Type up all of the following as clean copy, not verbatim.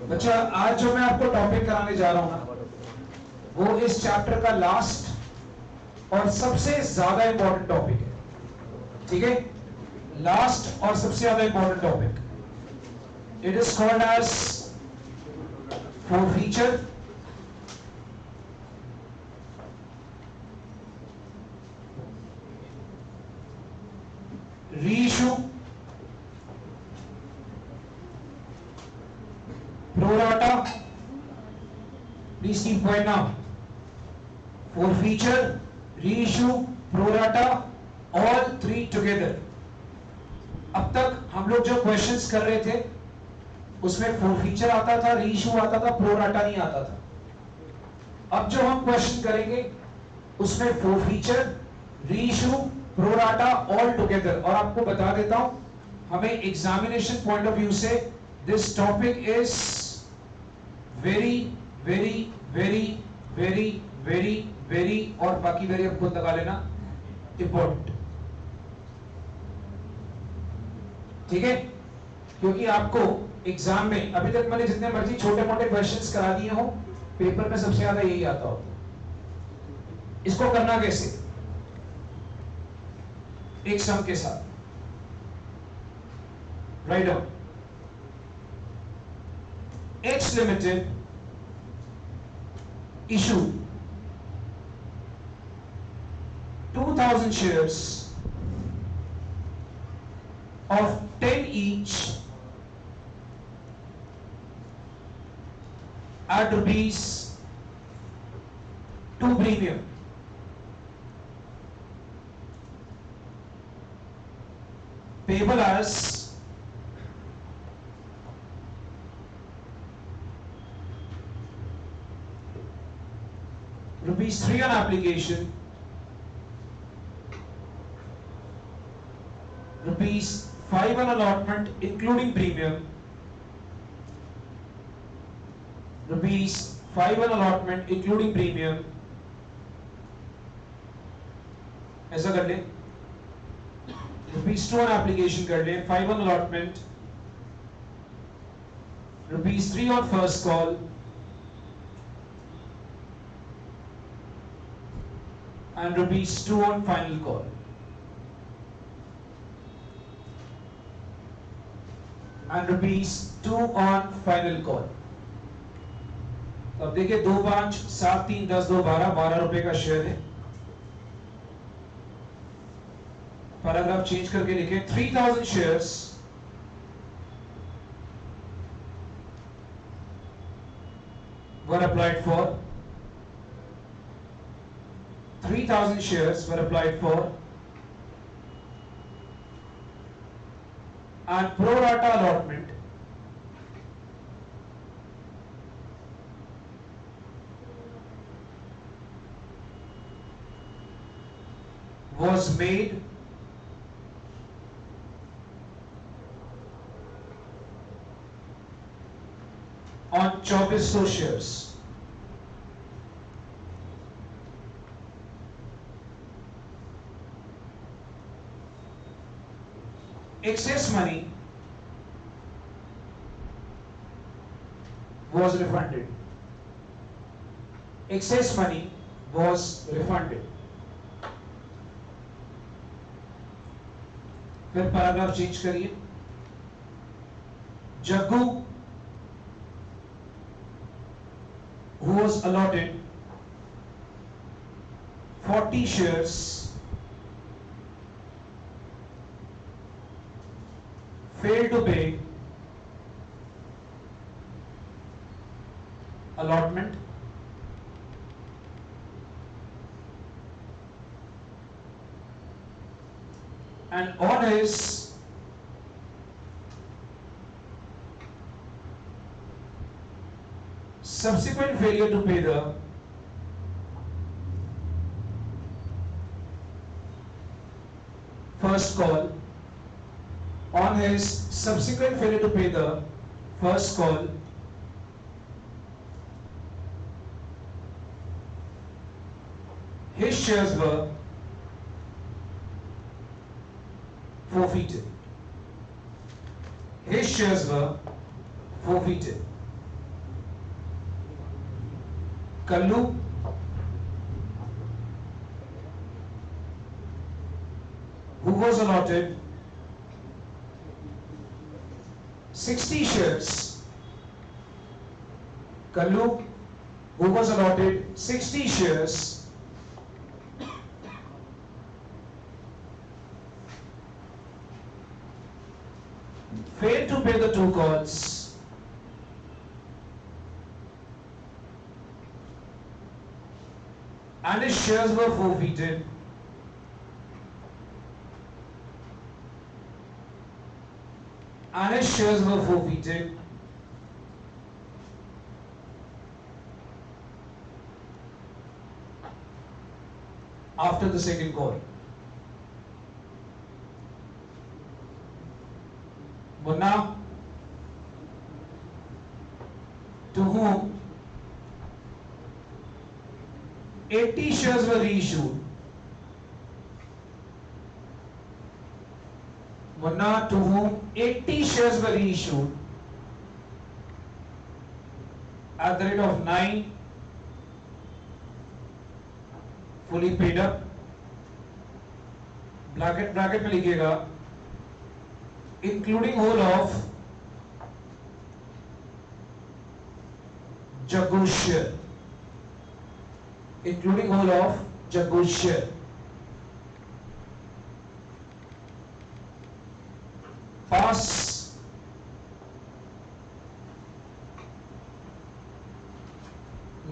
बच्चा आज जो मैं आपको टॉपिक कराने जा रहा हूं ना, वो इस चैप्टर का लास्ट और सबसे ज्यादा इंपॉर्टेंट टॉपिक है। ठीक है, लास्ट और सबसे ज्यादा important topic. It is called as forfeiture, reissue, pro rata, please keep quiet now. Forfeiture, reissue, prorata, all three together. अब तक हम लोग जो क्वेश्चंस कर रहे थे उसमें फोरफीचर आता था, रीइश्यू आता था, प्रोराटा नहीं आता था। अब जो हम क्वेश्चन करेंगे उसमें forfeiture, reissue, pro rata all together. और आपको बता देता हूं, हमें एग्जामिनेशन पॉइंट ऑफ व्यू से this topic is very very very very very very और बाकी वेरी आपको लगा लेना इंपॉर्टेंट। ठीक है, क्योंकि आपको एग्जाम में अभी तक मैंने जितने मर्जी छोटे मोटे क्वेश्चंस करा दिए हो, पेपर में सबसे ज्यादा यही आता होता। इसको करना कैसे? एक सम के साथ। Write down H Limited issued 2000 shares of 10 each at rupees 2 premium. Payable as rupees 3 on application, rupees 5 on allotment including premium, rupees 5 on allotment including premium. ऐसा कर ले, rupees 2 on application कर ले, 5 on allotment, rupees 3 on first call, and rupees 2 on final call. And rupees 2 on final call. तो अब देखिए 2, 5, 7, 3, 10, 2, 12, 12 रुपए का शेयर है। पैराग्राफ चेंज करके लिखे 3000 shares were applied for 3000 shares were applied for and pro rata allotment was made on 2400 shares. Excess money was refunded. Excess money was refunded. फिर paragraph change करिए। Jaggu who was allotted 40 shares failed to pay allotment and on his subsequent failure to pay the first call, on his subsequent failure to pay the first call, his shares were forfeited. His shares were forfeited. Kallu, who was allotted 60 shares. Kallu, who was allotted 60 shares, failed to pay the 2 calls and his shares were forfeited. And his shares were forfeited. After the second call. Munna, to whom 80 shares were reissued. Munna, to whom 80 shares were reissued at the rate of 9, fully paid up. Bracket में लिखिएगा including whole of Jaggu's share, including whole of Jaggu's share. Pass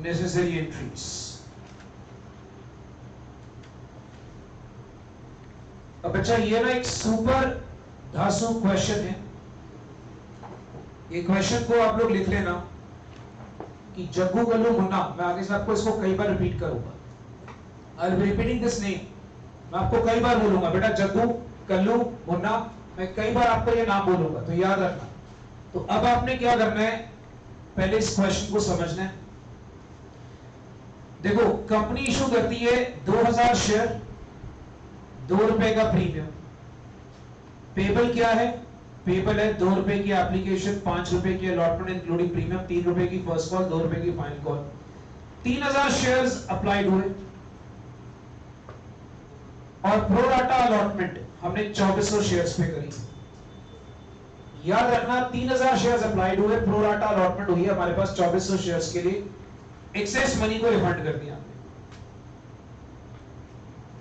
necessary entries. अब बच्चा ये ना एक super धांसू question है। ये question को आप लोग लिख लेना कि जग्गू, कल्लू, मुन्ना। मैं आगे से आपको इसको कई बार रिपीट करूंगा। I will be repeating this name. मैं आपको कई बार बोलूंगा बेटा जग्गू, कल्लू, मुन्ना। मैं कई बार आपको ये नाम बोलूंगा, तो याद रखना। तो अब आपने क्या करना है, पहले इस क्वेश्चन को समझना है। देखो, कंपनी इशू करती है 2000 शेयर, 2 रुपए का प्रीमियम। पेबल क्या है? पेबल है 2 रुपए की एप्लीकेशन, 5 रुपए की अलॉटमेंट इंक्लूडिंग प्रीमियम, 3 रुपए की फर्स्ट कॉल, 2 रुपए की फाइनल कॉल। 3000 शेयर्स अप्लाइड हुए और प्रो डाटा अलॉटमेंट हमने 2400 शेयर्स पे करी। याद रखना 3000 शेयर्स अप्लाइड हुए, प्रो डाटा अलॉटमेंट हुई है हमारे पास 2400 शेयर्स के लिए। एक्सेस मनी को रिफंड कर दिया।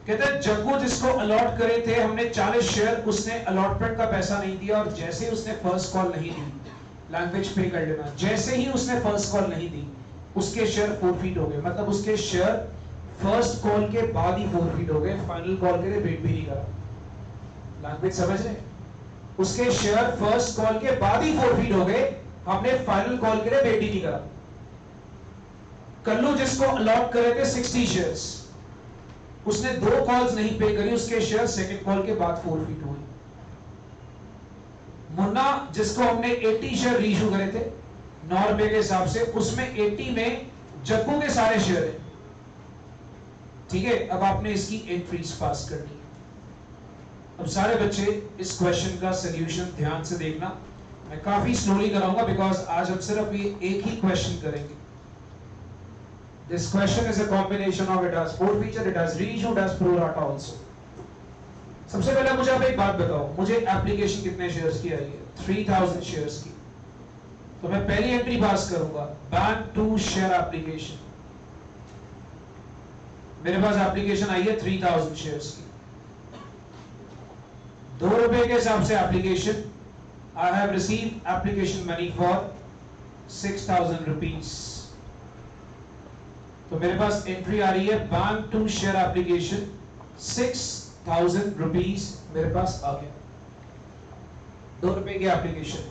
कहते हैं जग्गू जिसको अलॉट करे थे हमने 40 शेयर, उसने अलॉटमेंट का पैसा नहीं दिया और जैसे ही उसने फर्स्ट कॉल नहीं दी, लैंग्वेज पे कर लेना, जैसे ही उसने फर्स्ट कॉल नहीं दी उसके शेयर फोरफीट हो गए। मतलब उसके शेयर फर्स्ट कॉल के बाद ही फोरफीट हो गए, फाइनल कॉल के लिए वेट भी नहीं करा। लैंग्वेज समझ रहे? उसके शेयर फर्स्ट कॉल के बाद ही फोरफीट हो गए, हमने फाइनल कॉल के लिए वेट ही नहीं करा। कल्लू जिसको अलॉट करे थे 60 शेयर्स, उसने 2 कॉल्स नहीं पे करी, उसके शेयर सेकंड कॉल के बाद फोरफीट हुए। मुन्ना जिसको हमने 80 शेयर रीइश्यू करे थे 9 रुपए के हिसाब से, उसमें 80 में जग्गू के सारे शेयर है। ठीक है, अब आपने इसकी एंट्रीज पास करनी है। अब सारे बच्चे इस क्वेश्चन का सॉल्यूशन ध्यान से देखना। मैं काफी स्लोली कराऊंगा बिकॉज आज हम सिर्फ ये एक ही क्वेश्चन करेंगे। This question is a combination of it has forfeiture, it has reissue, it has pro rata also. सबसे पहले मुझे आप एक बात बताओ, मुझे एप्लीकेशन कितने शेयर्स की आई है? 3000 शेयर्स की। तो मैं पहली एंट्री पास करूंगा, बैंक टू शेयर एप्लीकेशन। मेरे पास एप्लीकेशन आई है 3000 शेयर्स की, 2 रुपए के हिसाब से application. I have receive application money for 6000 rupees. तो मेरे पास एंट्री आ रही है bank to share application 6000 rupees मेरे पास आ गया, 2 रुपए की एप्लीकेशन।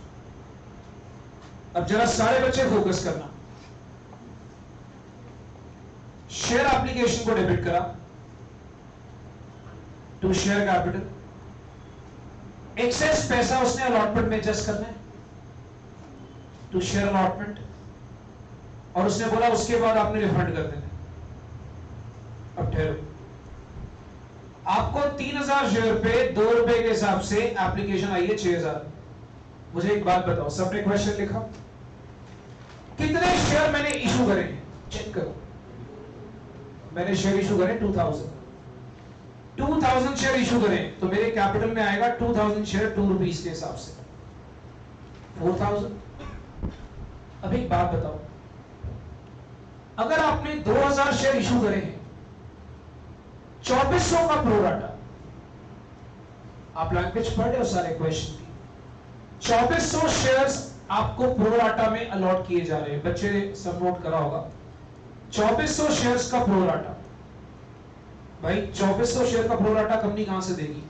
अब जरा सारे बच्चे फोकस करना। शेयर एप्लीकेशन को डेबिट करा टू शेयर कैपिटल, एक्सेस पैसा उसने अलॉटमेंट में एडजस्ट करना है टू शेयर अलॉटमेंट, और उसने बोला उसके बाद आपने रिफंड कर देना। अब ठहरो, आपको 3000 शेयर पे 2 रुपए के हिसाब से एप्लीकेशन आई है 6000। मुझे एक बात बताओ, सबने क्वेश्चन लिखा, कितने शेयर मैंने इशू करे? चेक करो। मैंने शेयर इशू करे 2000 शेयर इशू करें तो मेरे कैपिटल में आएगा 2000 शेयर 2 रुपीस के हिसाब से 4000। अब एक बात बताओ, अगर आपने 2000 शेयर इशू करे हैं 2400 का प्रोराटा, आप लैंग्वेज पढ़ रहे हो सारे क्वेश्चन की, 2400 शेयर्स आपको प्रोराटा में अलॉट किए जा रहे हैं। बच्चे सब नोट करा होगा, 2400 शेयर्स का प्रोराटा। भाई 2400 शेयर का प्रोराटा कंपनी कहां से देगी?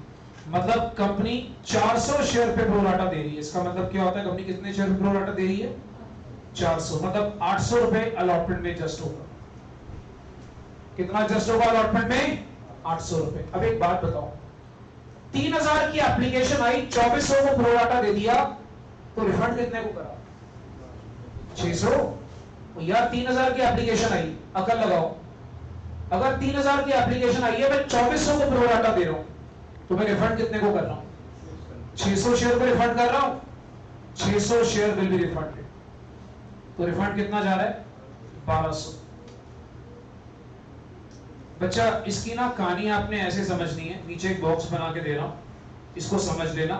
मतलब कंपनी 400 शेयर पे प्रोराटा दे रही है। इसका मतलब क्या होता है, कंपनी कितने शेयर पे प्रोराटा दे रही है? 400। मतलब 800 रुपए अलॉटमेंट में जस्ट होगा। कितना जस्ट होगा अलॉटमेंट में? 800 रुपए। अब एक बात बताओ, 3000 की एप्लीकेशन आई, 2400 को प्रोराटा दे दिया, तो रिफंड कितने को करा? 600। यार 3000 की एप्लीकेशन आई, अकल लगाओ, अगर 3000 की एप्लीकेशन आई है, मैं 2400 को प्रोराटा दे रहा हूं, तो मैं रिफंड कितने को कर रहा हूं? 600 शेयर को रिफंड कर रहा हूं। 600 शेयर विल बी रिफंडेड। तो रिफंड कितना जा रहा है? 1200। बच्चा इसकी ना कहानी आपने ऐसे समझनी है, नीचे एक बॉक्स बना के दे रहा हूं, इसको समझ लेना।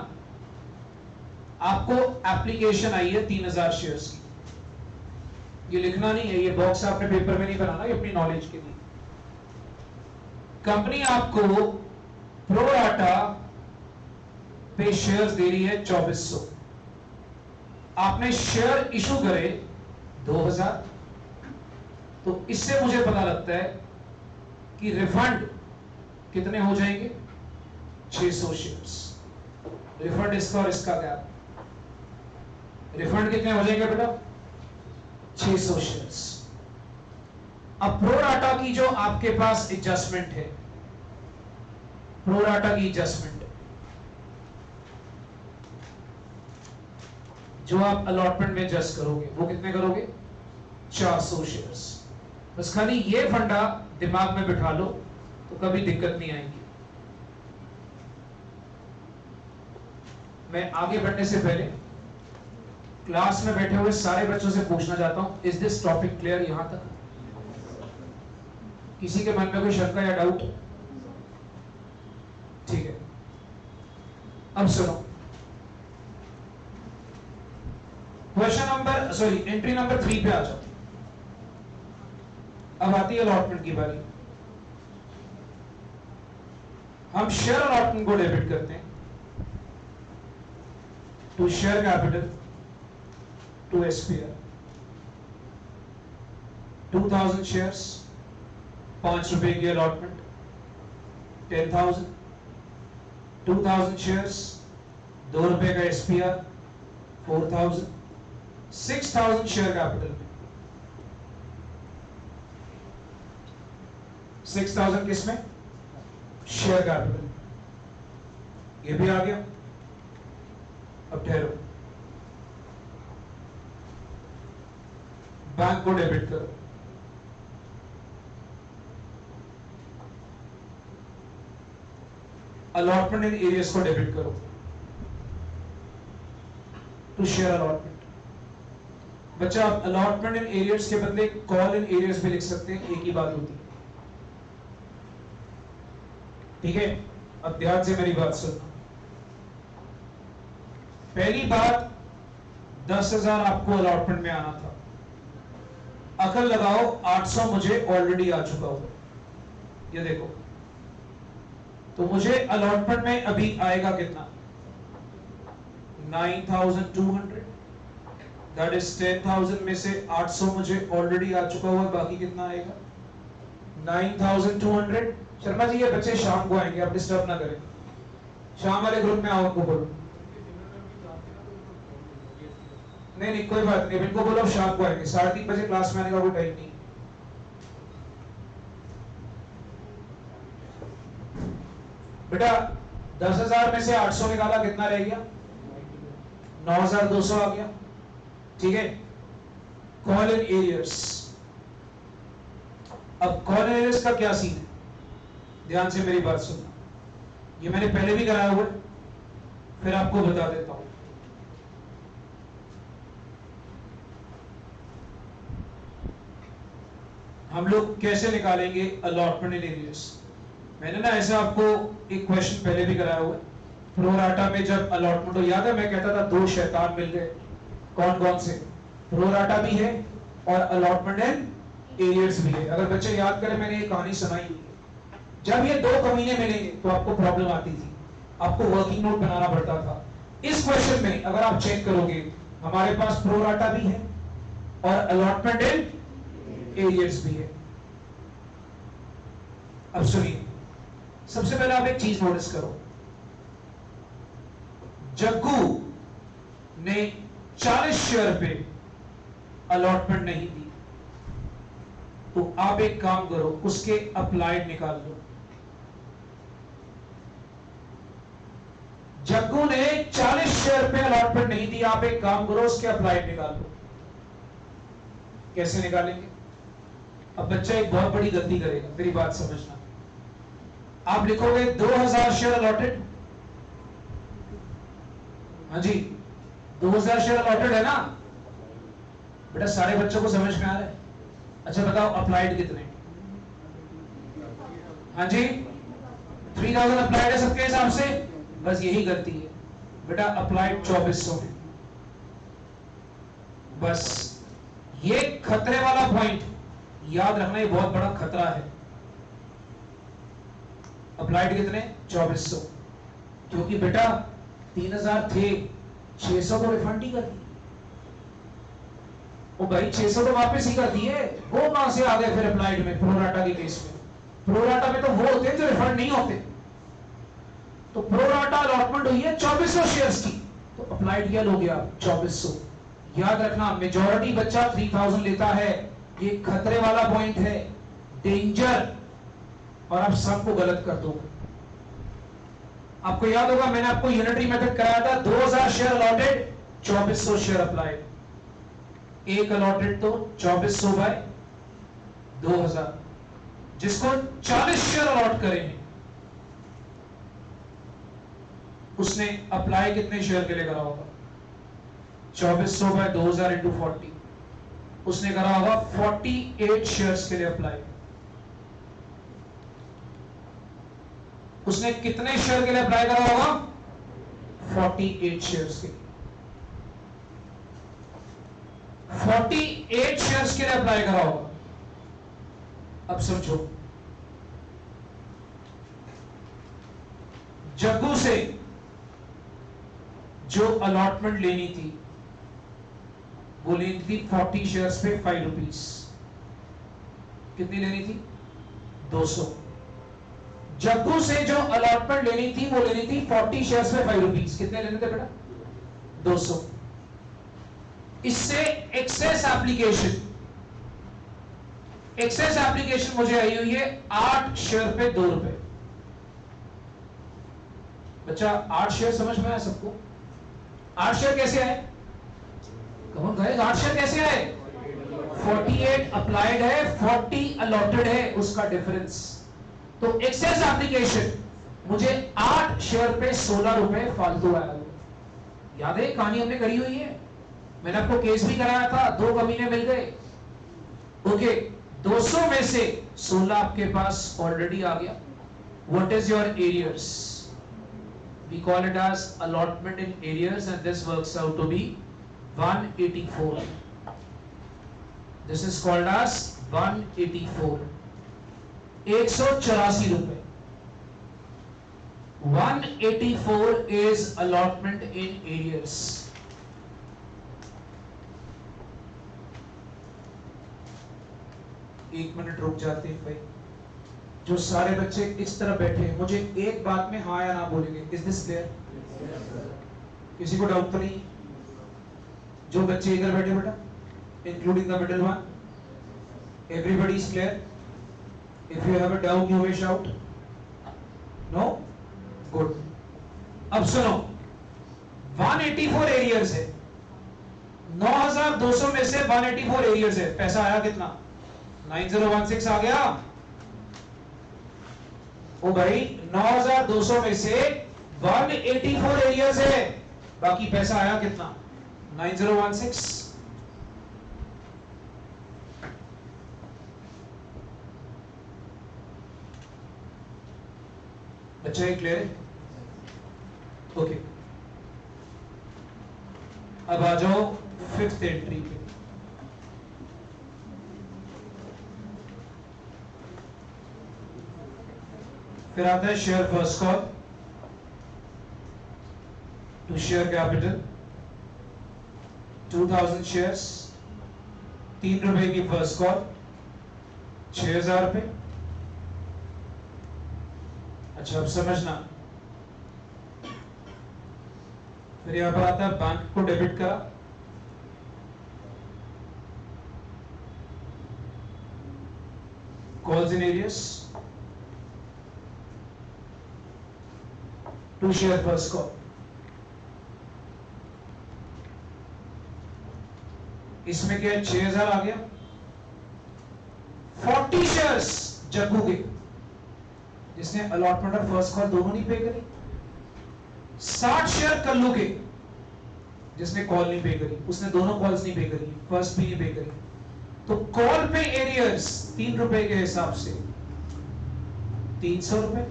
आपको एप्लीकेशन आई है 3000 शेयर्स की, ये लिखना नहीं है, ये बॉक्स आपने पेपर में नहीं बनाना, ये अपनी नॉलेज के लिए। कंपनी आपको प्रोराटा पे शेयर्स दे रही है 2400, आपने शेयर इशू करे 2000, तो इससे मुझे पता लगता है कि रिफंड कितने हो जाएंगे? 600 शेयर्स। रिफंड इसका और इसका क्या? रिफंड कितने हो जाएंगे बेटा? 600 शेयर्स। अब प्रोराटा की जो आपके पास एडजस्टमेंट है, प्रोराटा की एडजस्टमेंट जो आप अलॉटमेंट में एडजस्ट करोगे, वो कितने करोगे? 400 शेयर्स। बस खाली ये फंडा दिमाग में बिठा लो तो कभी दिक्कत नहीं आएगी। मैं आगे बढ़ने से पहले क्लास में बैठे हुए सारे बच्चों से पूछना चाहता हूं, इज दिस टॉपिक क्लियर? यहां तक किसी के मन में कोई शंका या डाउट? ठीक है, अब सुनो, क्वेश्चन नंबर एंट्री नंबर 3 पे आ जाओ। अब आती है अलॉटमेंट की बारी। हम शेयर अलॉटमेंट को डेबिट करते हैं to share capital to SPR. 2000 shares, 5 रुपए की अलॉटमेंट, 10,000। 2000 शेयर्स, 2 रुपए का एसपीआर, 4,000। 6,000 शेयर कैपिटल में, 6,000 किसमें? Share capital. ये भी आ गया। अब ठहरो, बैंक को डेबिट करो। अलॉटमेंट इन एरियर्स को डेबिट करो टू शेयर अलॉटमेंट। बच्चा अलॉटमेंट इन एरियर्स के बदले कॉल इन एरियर्स भी लिख सकते हैं, एक ही बात होती है। ठीक है, अब ध्यान से मेरी बात सुनना। पहली बात, 10,000 आपको अलॉटमेंट में आना था। अकल लगाओ, 800 मुझे ऑलरेडी आ चुका होगा, ये देखो। तो मुझे अलॉटमेंट में अभी आएगा कितना? 9,200। दैट इज 10,000 में से 800 मुझे ऑलरेडी आ चुका हुआ, बाकी कितना आएगा? 9,200। शर्मा जी ये बच्चे शाम को आएंगे, आप डिस्टर्ब ना करें। शाम वाले ग्रुप में आओ, उनको बोलो। नहीं कोई बात नहीं, इनको बोलो शाम को आएंगे, 3:30 बजे क्लास में आने का कोई टाइम नहीं। बेटा 10,000 में से 800 निकाला, कितना रह गया? 9,200 आ गया। ठीक है, कॉल इन एरियर्स। अब कॉल इन एरियर्स का क्या सीन है? ध्यान से मेरी बात सुनना, ये मैंने पहले भी कराया हुआ है, फिर आपको बता देता हूं। हम लोग कैसे निकालेंगे अलॉटमेंट इन एरियर्स। मैंने ना ऐसा आपको एक क्वेश्चन पहले भी कराया हुआ है। प्रोराटा में जब अलॉटमेंट हो, याद है मैं कहता था दो शैतान मिल गए, कौन कौन से? प्रोराटा भी है और अलॉटमेंट इन एरियर्स भी है। अगर बच्चे याद करें, मैंने ये कहानी सुनाई हुई है। जब ये दो कमीने मिलेंगे तो आपको प्रॉब्लम आती थी, आपको वर्किंग नोट बनाना पड़ता था। इस क्वेश्चन में अगर आप चेक करोगे, हमारे पास प्रोराटा भी है और अलॉटमेंट इन एरियर्स भी है। अब सुनिए, सबसे पहले आप एक चीज नोटिस करो। जग्गू ने 40 शेयर पे अलॉटमेंट नहीं दी, तो आप एक काम करो, उसके अप्लाइड निकाल लो। जग्गू ने 40 शेयर पे अलॉटमेंट नहीं दी, आप एक काम करो, उसके अप्लाइड निकाल लो। कैसे निकालेंगे? अब बच्चा एक बहुत बड़ी गलती करेगा, मेरी बात समझना। आप लिखोगे 2000 शेयर अलॉटेड। हाँ जी, 2000 शेयर अलॉटेड है ना बेटा, सारे बच्चों को समझ में आ रहा है? अच्छा बताओ अप्लाइड कितने? हाँ जी, 3000 अप्लाइड है सबके हिसाब से। बस यही गलती है बेटा, अप्लाइड 2400 है। बस ये खतरे वाला पॉइंट याद रखना, ये बहुत बड़ा खतरा है। अप्लाइड कितने? 2400, क्योंकि बेटा 3000 थे, 600 को रिफंड ही कर दी। ओ भाई 600 तो वापस ही कर दिए, वो कहां से आ गए फिर अप्लाइड में? प्रोराटा के केस में, प्रोराटा में तो वो होते हैं जो रिफंड नहीं होते। तो प्रोराटा अलॉटमेंट हुई है 2400 शेयर्स की, तो अप्लाइड क्या लोगे आप? 2400। याद रखना, मेजॉरिटी बच्चा 3000 लेता है, ये खतरे वाला पॉइंट है, डेंजर, और आप सबको गलत कर दोगे। आपको याद होगा मैंने आपको यूनिटरी मेथड कराया था, 2000 शेयर अलॉटेड, 2400 शेयर अप्लाइड। एक अलॉटेड तो 2400 बाय 2000, जिसको 40 शेयर अलॉट करेंगे उसने अप्लाई कितने शेयर के लिए करा होगा? 2400 बाय 2000 इंटू 40, उसने करा होगा 48 शेयर्स के लिए अप्लाई। उसने कितने शेयर के लिए अप्लाई करा होगा? 48 शेयर्स के लिए। 48 शेयर्स के लिए अप्लाई करा होगा। अब समझो, जग्गू से जो अलॉटमेंट लेनी थी वो लेनी थी 40 शेयर्स पे 5 रुपीज। कितनी लेनी थी? 200। जग्गू से जो अलॉटमेंट लेनी थी वो लेनी थी 40 शेयर्स पे 5 रुपीज। कितने लेने थे बेटा? 200। इससे एक्सेस एप्लीकेशन मुझे आई हुई है 8 शेयर पे 2 रुपए। बच्चा 8 शेयर समझ में आया सबको? 8 शेयर कैसे आए? कौन गाइस 8 शेयर कैसे आए? 48 अप्लाइड है, 40 अलॉटेड है, उसका डिफरेंस। तो एक्सेस एप्लीकेशन मुझे 8 शेयर पे 16 रुपए फालतू आया। याद है कहानी हमने करी हुई है, मैंने आपको केस भी कराया था, दो कमीने मिल गए। ओके, 200 में से 16 आपके पास ऑलरेडी आ गया। What is your arrears? We call it as allotment in arrears and this works out to be 184. This is called as 184, 184 रुपए। 184 is allotment in arrears. एक मिनट रुक जाते हैं भाई। जो सारे बच्चे इस तरह बैठे हैं, मुझे एक बात में हाँ या ना बोलेंगे। Is this clear? किसी को डाउट तो नहीं? जो बच्चे इधर बैठे बेटा, including the middle one, everybody is clear? If you have a doubt you may shout. No? Good. अब सुनो, 184 एरियर्स है, 9200 में से 184 एरियर्स है। पैसा आया कितना? 9016 आ गया। ओ भाई 9200 में से 184 एरियर्स है, बाकी पैसा आया कितना? 9016। अच्छा ये क्लियर है? ओके, अब आ जाओ फिफ्थ एंट्री पे। फिर आता है share first call to share capital 2000 shares, 3 रुपए की फर्स्ट कॉल, 6000 रुपए। अच्छा अब समझना, फिर यहां पर आता है बैंक को डेबिट करा, calls in arrears to share first call, इसमें क्या 6000 आ गया। 40 शेयर्स जग्गू के, जिसने अलॉटमेंट और फर्स्ट कॉल दोनों नहीं पे करी। 60 शेयर कल्लू के, जिसने कॉल नहीं पे करी, उसने दोनों कॉल्स नहीं पे करी, फर्स्ट भी नहीं पे करी। तो कॉल पे एरियर्स 3 रुपए के हिसाब से 300 रुपए।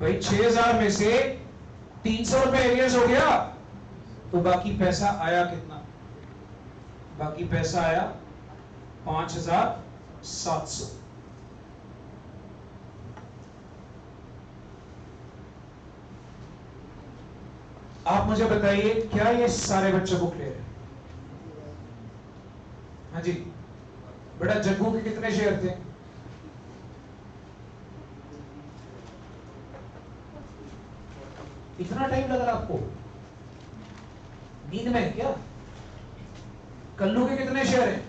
भाई 6000 में से 300 रुपए एरियर्स हो गया, तो बाकी पैसा आया कितना? बाकी पैसा आया 5700। आप मुझे बताइए क्या ये सारे बच्चों को क्लियर है? हाँ जी बेटा, जग्गू के कितने शेयर थे? इतना टाइम लग रहा आपको नींद में क्या? कल्लू के कितने शेयर हैं?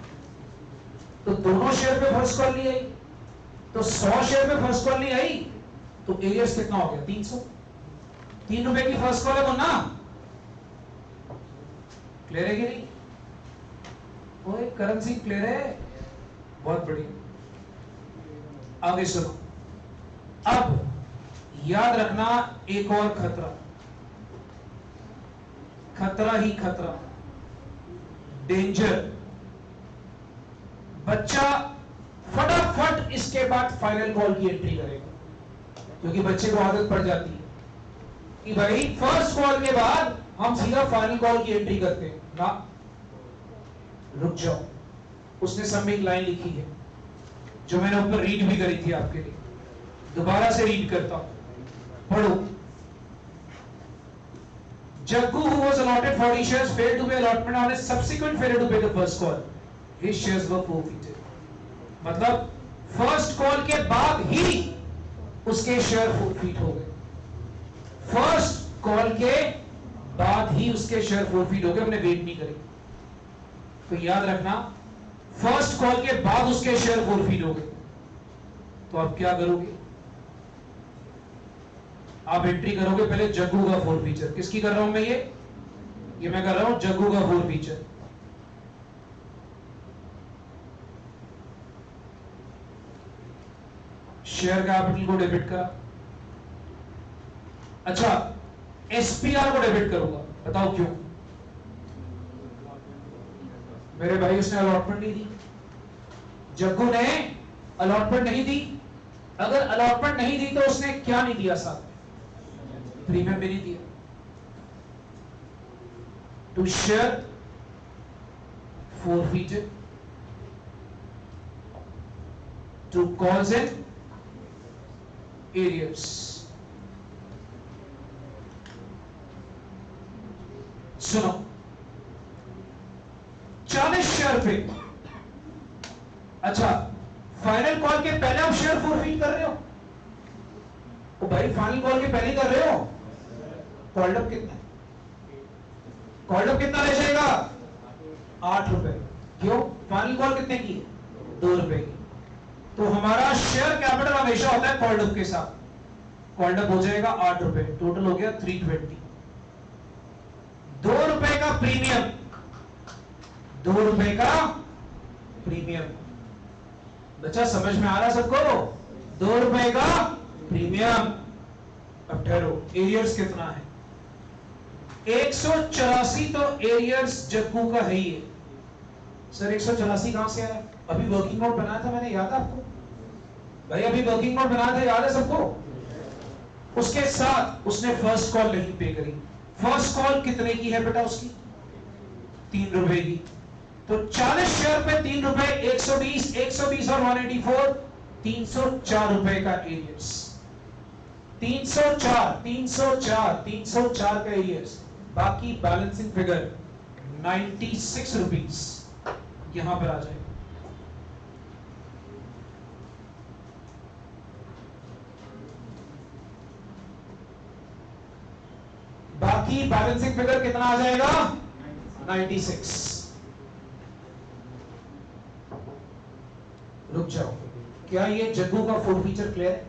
तो दोनों शेयर पे फर्स्ट कॉल नहीं आई, तो 100 शेयर पे फर्स्ट कॉल नहीं आई, तो एरियर्स कितना हो गया? 300। 3 रुपए की फर्स्ट कॉल है मुन्ना, क्लियर है कि नहीं? ओए करेंसी क्लियर है, बहुत बढ़िया। आगे सुनो, अब याद रखना एक और खतरा, खतरा ही खतरा, डेंजर। बच्चा फटाफट इसके बाद फाइनल कॉल की एंट्री करेगा, क्योंकि बच्चे को आदत पड़ जाती है कि भाई फर्स्ट कॉल के बाद हम सीधा फाइनल कॉल की एंट्री करते हैं ना। रुक जाओ, उसने सब में एक लाइन लिखी है जो मैंने ऊपर रीड भी करी थी आपके लिए, दोबारा से रीड करता हूं, पढ़ो। Jaggu, who was allotted 40 shares, failed to pay allotment on his subsequent failure to pay the first call. His shares were forfeited. मतलब फर्स्ट कॉल के बाद ही उसके शेयर फोरफीट हो गए। फर्स्ट कॉल के बाद ही उसके शेयर फोरफीट हो गए, हमने वेट नहीं करी। तो याद रखना, फर्स्ट कॉल के बाद उसके शेयर फोरफीट हो गए, तो आप क्या करोगे? आप एंट्री करोगे पहले जग्गू का फोर फीचर। किसकी कर रहा हूं मैं? ये मैं कर रहा हूं जग्गू का फोर फीचर। शेयर कैपिटल को डेबिट करा, अच्छा एसपीआर को डेबिट करूंगा, बताओ क्यों? मेरे भाई उसने अलॉटमेंट नहीं दी, जग्गू ने अलॉटमेंट नहीं दी। अगर अलॉटमेंट नहीं दी तो उसने क्या नहीं दिया? साथ प्रीमियम भी नहीं दिया। To share forfeited, to calls in arrears। सुनो, 40 शेयर पे, अच्छा फाइनल कॉल के पहले आप शेयर फोरफीट कर रहे हो? ओ भाई फाइनल कॉल के पहले कर रहे हो। कॉल्ड अप कितना? कॉल्ड अप कितना ले जाएगा? 8 रुपए। क्यों? फाइनल कॉल कितने की है? 2 रुपए की। तो हमारा शेयर कैपिटल हमेशा होता है कॉल्ड अप के साथ। कॉल्ड अप हो जाएगा 8 रुपए, टोटल हो गया 320। 2 रुपए का प्रीमियम, 2 रुपए का प्रीमियम। बच्चा समझ में आ रहा सबको? 2 रुपए का प्रीमियम। अब ठहरो, एरियर्स कितना है? 184 तो एरियर्स जग्गू का है ही है। सर 184 कहां से आया? अभी वर्किंग नोट बनाया था मैंने, याद है आपको? भाई अभी वर्किंग नोट बनाया था, याद है सबको? उसके साथ उसने फर्स्ट कॉल नहीं पे करी। फर्स्ट कॉल कितने की है बेटा उसकी? 3 रुपए की। तो 40 शेयर पे 3 रुपए, 120, 120 और 184, 304 रुपए का एरियर्स। 304 का एरियर्स। बाकी बैलेंसिंग फिगर 96 रुपीज यहां पर आ जाएगा। बाकी बैलेंसिंग फिगर कितना आ जाएगा? 96। रुक जाओ, क्या ये जग्गू का फुल फीचर क्लियर है?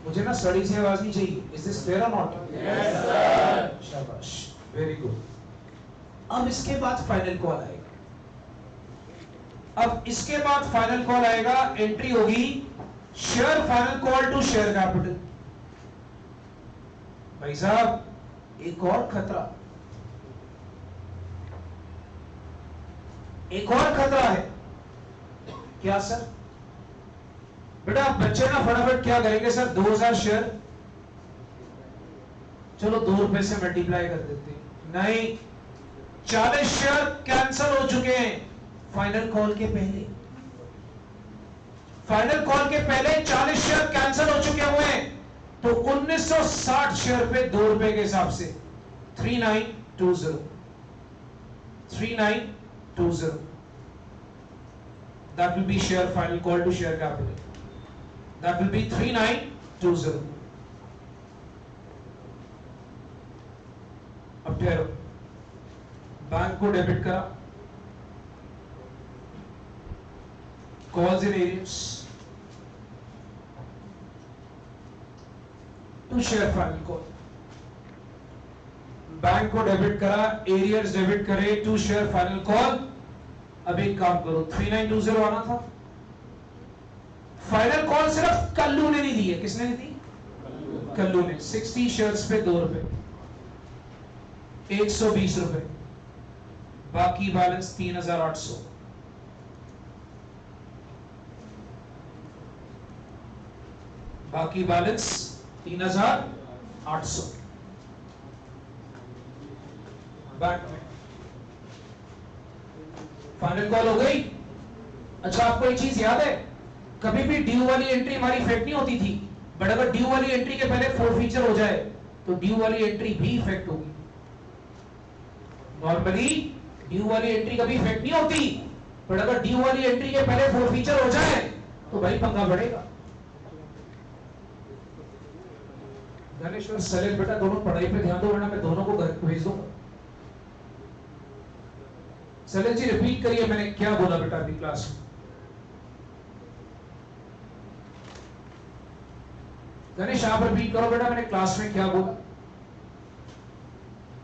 मुझे ना सड़ी से आवाज नहीं चाहिए। इज दिस क्लियर और नॉट? Yes sir. शाबाश, वेरी गुड। अब इसके बाद फाइनल कॉल आएगा। अब इसके बाद फाइनल कॉल आएगा, एंट्री होगी share final call to share capital. भाई साहब एक और खतरा, एक और खतरा है। क्या सर? बेटा बच्चे ना फटाफट क्या करेंगे सर, 2000 शेयर, चलो 2 रुपए से मल्टीप्लाई कर देते हैं। नहीं, 40 शेयर कैंसिल हो चुके हैं फाइनल कॉल के पहले। फाइनल कॉल के पहले 40 शेयर कैंसिल हो चुके हुए हैं। तो 1960 शेयर पे 2 रुपए के हिसाब से 3920 3920 that will be share final call to share capital. That will be 3920. अब ठहरो, बैंक को डेबिट करा, calls in arrears to share final call. Bank को डेबिट करा, एरियर्स डेबिट करे टू शेयर फाइनल कॉल। अब एक काम करो, 3920 आना था। फाइनल कॉल सिर्फ कल्लू ने नहीं दी है। किसने दी? कल्लू ने। 60 शेयर्स पे 2 रुपए, 120 रुपए। बाकी बैलेंस 3800। बाकी बैलेंस 3800 बैंक में। फाइनल कॉल हो गई। अच्छा आपको एक चीज याद है, कभी भी ड्यू वाली एंट्री हमारी इफेक्ट नहीं होती थी, बट अगर ड्यू वाली एंट्री के पहले फोरफीचर हो जाए तो ड्यू वाली एंट्री भी इफेक्ट होगी। नॉर्मली ड्यू वाली एंट्री कभी इफेक्ट नहीं होती, बट अगर ड्यू वाली एंट्री के पहले फोरफीचर हो जाए तो भाई पंगा बढ़ेगा। धनेश्वर सलेल बेटा दोनों पढ़ाई पे ध्यान दो, वरना मैं दोनों को घर भेज दूंगा। सलेल जी रिपीट करिए, मैंने क्या बोला बेटा अभी क्लास में। गणेश आप रिपीट करो बेटा, मैंने क्लास में क्या बोला।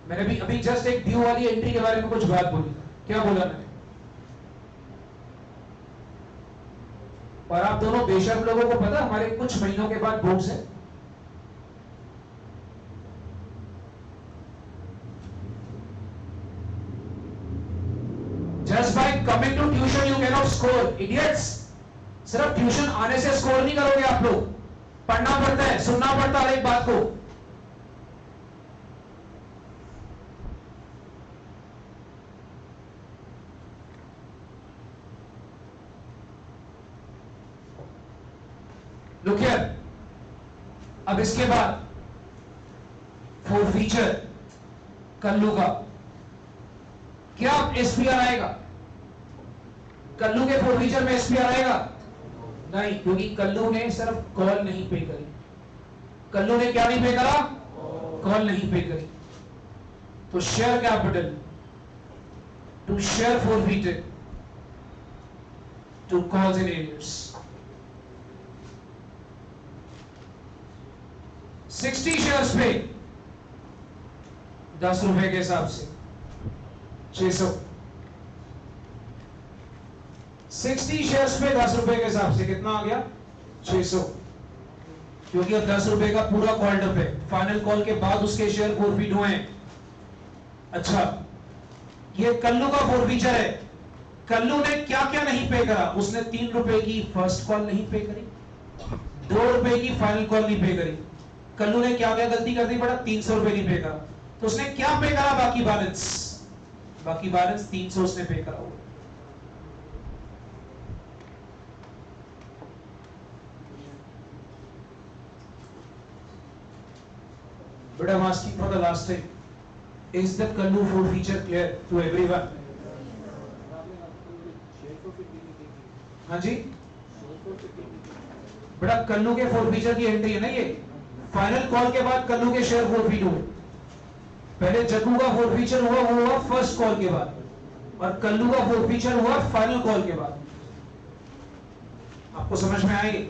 मैंने अभी जस्ट एक ड्यू वाली एंट्री के बारे में कुछ बात बोली। क्या बोला मैंने? और आप दोनों बेशक लोगों को पता हमारे कुछ महीनों के बाद बोर्ड्स है। Just by coming to tuition you cannot score, idiots. सिर्फ ट्यूशन आने से स्कोर नहीं करोगे आप लोग, पढ़ना पड़ता है, सुनना पड़ता है हर एक बात को। Look here, अब इसके बाद फोरफीचर कल्लू का क्या एसपीआर आएगा? कल्लू के फोरफीचर में एसपीआर आएगा? नहीं, क्योंकि कल्लू ने सिर्फ कॉल नहीं पे करी। कल्लू ने क्या नहीं पे करा? कॉल नहीं पे करी। तो share capital to share forfeiture to calls in arrears 60 shares पे 10 रुपए के हिसाब से 600। 60 शेयर्स पे 10 रुपए के हिसाब से कितना आ गया? 600। क्योंकि अब 10 रुपए का पूरा क्वार्टर पे फाइनल कॉल के बाद उसके शेयर फोरफीट हुए हैं। अच्छा, ये कल्लू का फोरफीचर है, कल्लू ने क्या क्या नहीं पे करा? उसने 3 रुपए की फर्स्ट कॉल नहीं पे करी, 2 रुपए की फाइनल कॉल नहीं पे करी। कल्लू ने क्या क्या गलती कर दी बेटा? 300 रुपए नहीं पे करा। तो उसने क्या पे करा? बाकी बैलेंस 300 उसने पे करा हुआ। But I'm asking for the last time, is the Kallu forfeiture clear to everyone? हाँ जी, बड़ा कल्लू के फोरफीचर की एंट्री है ना ये। फाइनल कॉल के बाद कल्लू के शेयर फोरफीट हुए। पहले जग्गू का फोरफीचर हुआ, वो हुआ फर्स्ट कॉल के बाद, और कल्लू का फोरफीचर हुआ फाइनल कॉल के बाद। आपको समझ में आएगी?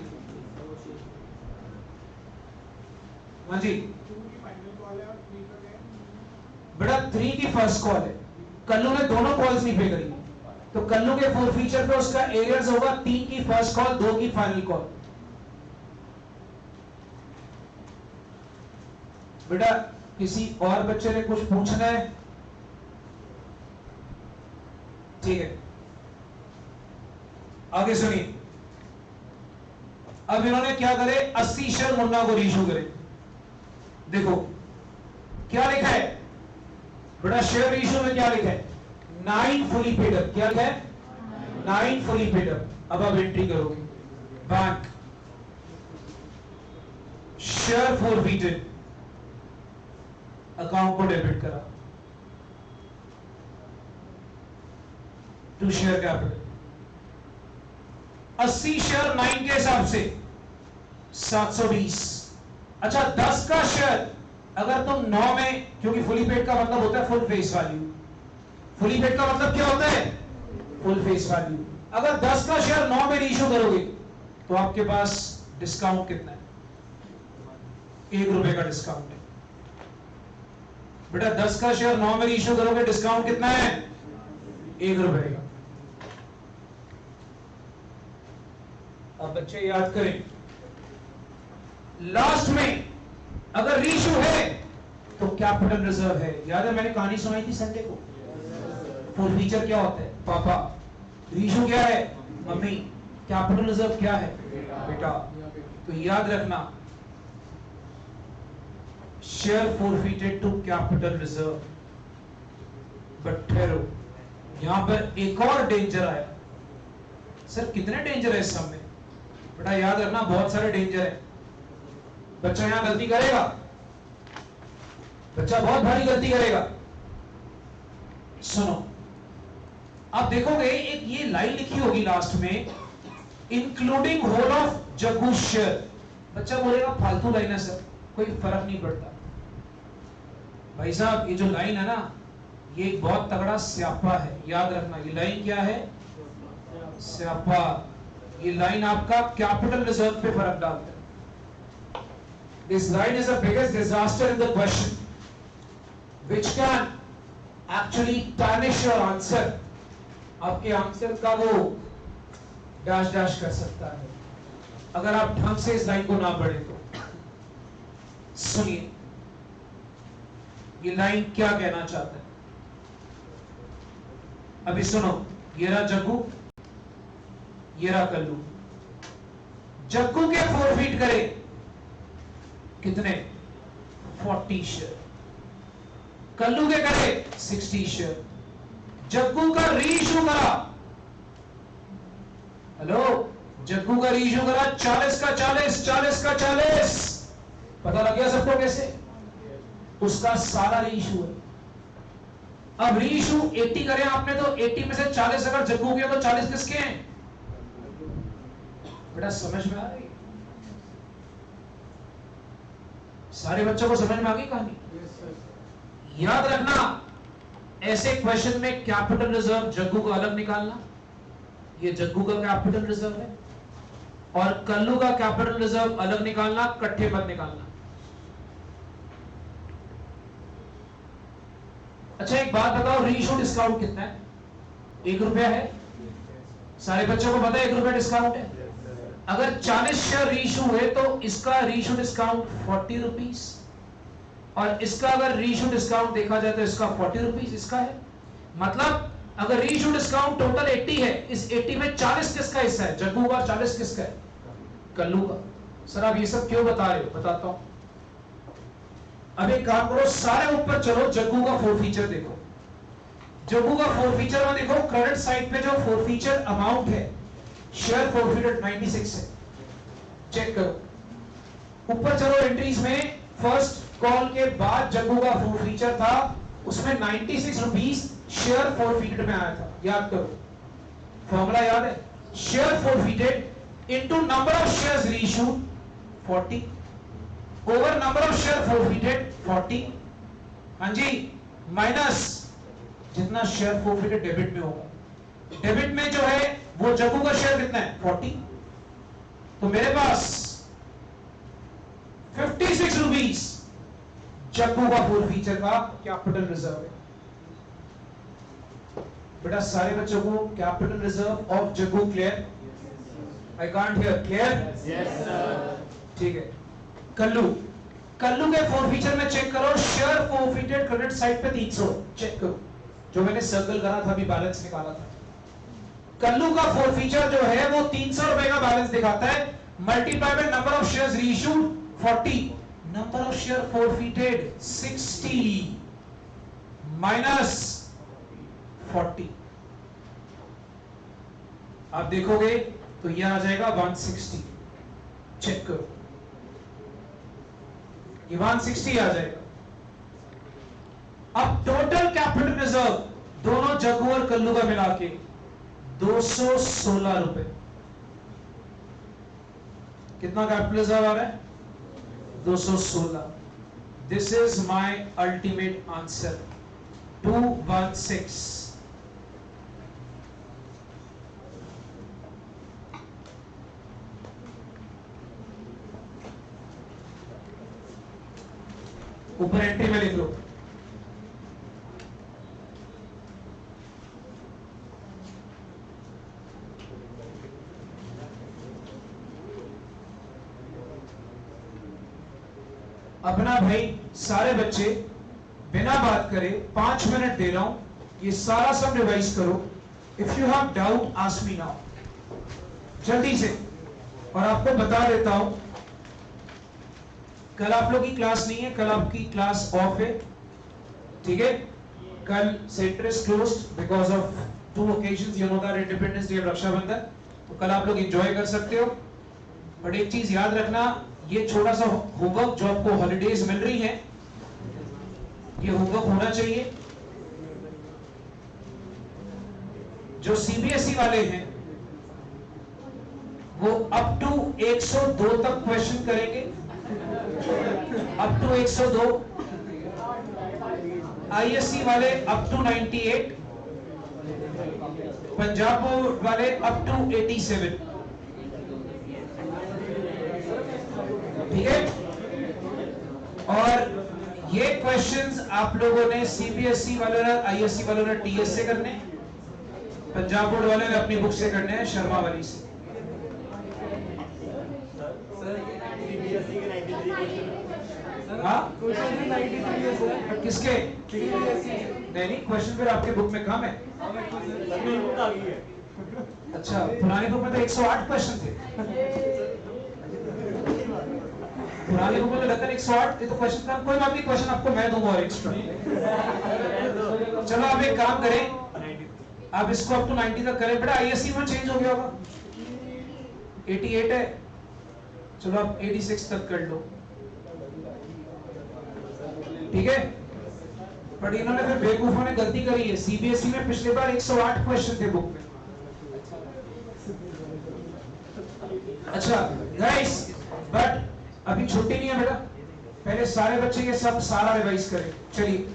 हाँ जी, बेटा 3 की फर्स्ट कॉल है, कल्लू ने दोनों कॉल्स नहीं पे करी, तो कल्लू के फोरफीचर पे उसका एरियर्स होगा 3 की फर्स्ट कॉल, 2 की फाइनल कॉल। बेटा किसी और बच्चे ने कुछ पूछना है? ठीक है, आगे सुनिए। अब इन्होंने क्या करे? 80 शेयर मुन्ना को रीइश्यू करे। देखो क्या लिखा है बेटा, शेयर रीइश्यू में क्या लिखा है? 9 फुली पेड अप। क्या लिखा है? 9 फुली पेड अप। अब आप एंट्री करोगे, बैंक शेयर फॉरफीटेड, अकाउंट को डेबिट करा टू शेयर कैपिटल। 80 शेयर 9 के हिसाब से 720। अच्छा 10 का शेयर अगर तुम 9 में, क्योंकि फुली पेड का मतलब होता है full face value, fully paid का मतलब क्या होता है? Full face value. अगर 10 का शेयर 9 में रीइश्यू करोगे तो आपके पास डिस्काउंट कितना है? 1 रुपए का डिस्काउंट है। बेटा 10 का शेयर 9 में रीइश्यू करोगे, डिस्काउंट कितना है? 1 रुपए का। अब बच्चे याद करें, लास्ट में अगर रीइश्यू है तो कैपिटल रिजर्व है। याद है मैंने कहानी सुनाई थी संडे को? फोरफीचर क्या होता है? पापा। रीइश्यू क्या है? मम्मी। कैपिटल रिजर्व क्या है? बेटा। तो याद रखना, share forfeited to capital reserve. But ठहरो, यहां पर एक और डेंजर आया। सर कितने डेंजर है इस सब में? बेटा याद रखना, बहुत सारे डेंजर है। बच्चा यहां गलती करेगा, बच्चा बहुत भारी गलती करेगा। सुनो, आप देखोगे एक ये लाइन लिखी होगी लास्ट में, इंक्लूडिंग होल ऑफ जग्गू शेयर। बच्चा बोलेगा फालतू लाइन है सर, कोई फर्क नहीं पड़ता। भाई साहब ये जो लाइन है ना, ये एक बहुत तगड़ा स्यापा है। याद रखना, ये लाइन क्या है? स्यापा। ये लाइन आपका कैपिटल रिजर्व पे फर्क डालता है। This line is the biggest disaster in the question, which can actually tarnish your answer. आपके आंसर का वो डैश डैश कर सकता है अगर आप ढंग से इस लाइन को ना पढ़े तो। सुनिए ये लाइन क्या कहना चाहता है। अभी सुनो, ये रहा जग्गू, ये रहा कल्लू। जग्गू के फोरफीट करे कितने? 40 शेयर। कल्लू के करे 60 शेयर। जग्गू का रीइश्यू करा, हेलो, जग्गू का रीइश्यू करा 40 का 40, 40 का 40। पता लग गया सबको कैसे? उसका सारा रीइश्यू है। अब रीइश्यू 80 करें आपने, तो 80 में से 40 अगर जग्गू के तो 40 किसके हैं? बेटा समझ में आ रही? सारे बच्चों को समझ में आ गई कहानी? याद रखना, ऐसे क्वेश्चन में कैपिटल रिजर्व जग्गू को अलग निकालना, ये जग्गू का कैपिटल रिजर्व है, और कल्लू का कैपिटल रिजर्व अलग निकालना, इकट्ठे मत निकालना। अच्छा एक बात बताओ, रीइश्यू डिस्काउंट कितना है? 1 रुपया है। सारे बच्चों को पता है 1 रुपया डिस्काउंट है। अगर 40 शेयर रीइश्यू हुए तो इसका रीइश्यू डिस्काउंट 40 रुपीज, और इसका अगर रीइश्यू डिस्काउंट देखा जाए तो इसका 40 रुपीज इसका है। मतलब अगर रीइशू डिस्काउंट टोटल 80 है, इस 80 में 40 किसका हिस्सा है? जग्गू का। 40 किसका है? कल्लू का। सर आप ये सब क्यों बता रहे हो? बताता हूं। अब एक काम करो, सारे ऊपर चलो, जग्गू का फोर फीचर देखो। जग्गू का फोर फीचर में देखो, क्रेडिट साइड पे जो फोर फीचर अमाउंट है, शेयर फोरफिटेड 96 है। चेक करो। ऊपर चलो एंट्रीज में, फर्स्ट कॉल के बाद जग्गू का फोर फीचर था, उसमें 96 रुपीस शेयर फोरफिटेड में आया था। याद करो, फॉर्मूला याद है? Share forfeited into number of shares reissued 40 over number of share forfeited 40, हाँ जी, माइनस जितना शेयर फोरफिटेड डेबिट में होगा। डेबिट में जो है वो जग्गू का शेयर कितना है? 40। तो मेरे पास 56 रुपीस जग्गू का फोर फीचर का कैपिटल रिजर्व है। बेटा सारे बच्चों को capital reserve of Jaggu clear? I can't hear. Clear? Yes sir. ठीक है। कल्लू, कल्लू के फोर फीचर में चेक करो, शेयर फोरफिटेड क्रेडिट साइड पे 300 चेक करो, जो मैंने सर्कल करा था, अभी बैलेंस निकाला था। कल्लू का फोर फीचर जो है वो 300 रुपए का बैलेंस दिखाता है, multiply by number of shares reissued 40, number of share forfeited 60 minus 40। आप देखोगे तो यह आ जाएगा 160। चेक करो, ये 160 आ जाएगा। अब टोटल कैपिटल रिजर्व दोनों जग्गू और कल्लू का मिला के 216 रुपए। कितना कैपिटल रिजर्व आ रहा है? 216। This is my ultimate answer, 216। ऊपर एंट्री में लिख लो। अपना भाई सारे बच्चे बिना बात करे 5 मिनट दे रहा हूं, ये सारा सब रिवाइज करो। If you have doubt ask me now, जल्दी से। और आपको बता देता हूं, कल आप लोग की क्लास नहीं है, कल आपकी क्लास ऑफ है, ठीक है? कल centre is closed because of 2 occasions, you know that, independence day और रक्षाबंधन। तो कल आप लोग एंजॉय कर सकते हो। बट एक चीज याद रखना, ये छोटा सा होमवर्क जो आपको हॉलीडेज मिल रही है, ये होमवर्क होना चाहिए। जो सीबीएसई वाले हैं वो अप टू 102 तक क्वेश्चन करेंगे, अप टू 102। आईएससी वाले अप टू 98, पंजाब बोर्ड वाले अप टू 87, ठीक है? और ये क्वेश्चंस आप लोगों ने सीबीएसई वालों ने, आईएससी वालों ने टीएस से करने, पंजाब बोर्ड वाले ने अपनी बुक से करने हैं, शर्मा वाली से। हाँ? किसके? नहीं, क्वेश्चन फिर आपके बुक में कम है। अच्छा, पुरानी बुक में तो 108 क्वेश्चन थे। पुरानी बुक में तो लगता है 108 थे, तो क्वेश्चन कम। कोई बात नहीं, क्वेश्चन आपको मैं दूंगा और एक्स्ट्रा। चलो आप एक काम करें, आप इसको अप टू 90 तक करें। बेटा आईएससी में चेंज हो गया होगा, 88 है, चलो आप 86 तक कर लो, ठीक है? पर इन्होंने फिर बेवकूफों ने गलती करी है, सीबीएसई में पिछले बार 108 क्वेश्चन थे बुक में। अच्छा गाइस, बट अभी छुट्टी नहीं है बेटा, पहले सारे बच्चे ये सब सारा रिवाइज करें। चलिए